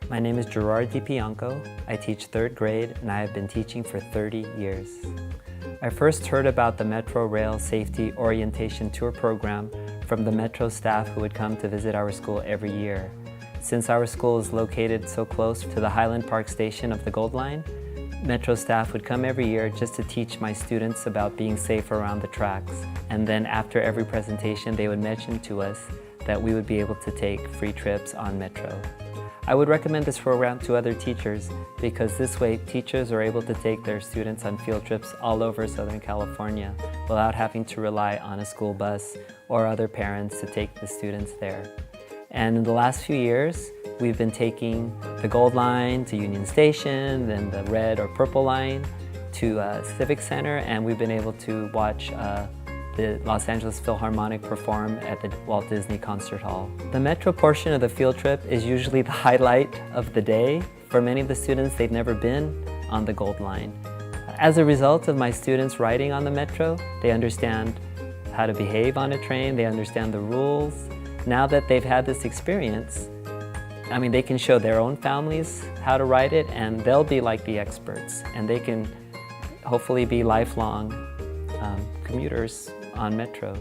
My name is Gerard Dypiangco. I teach 3rd grade and I have been teaching for 30 years. I first heard about the Metro Rail Safety Orientation Tour program from the Metro staff who would come to visit our school every year. Since our school is located so close to the Highland Park station of the Gold Line, Metro staff would come every year just to teach my students about being safe around the tracks. And then after every presentation, they would mention to us that we would be able to take free trips on Metro. I would recommend this program to other teachers because this way teachers are able to take their students on field trips all over Southern California without having to rely on a school bus or other parents to take the students there. And in the last few years, we've been taking the Gold Line to Union Station, then the Red or Purple Line to Civic Center, and we've been able to watch the Los Angeles Philharmonic perform at the Walt Disney Concert Hall. The Metro portion of the field trip is usually the highlight of the day. For many of the students, they've never been on the Gold Line. As a result of my students riding on the Metro, they understand how to behave on a train, they understand the rules. Now that they've had this experience, they can show their own families how to ride it, and they'll be like the experts, and they can hopefully be lifelong commuters on Metro.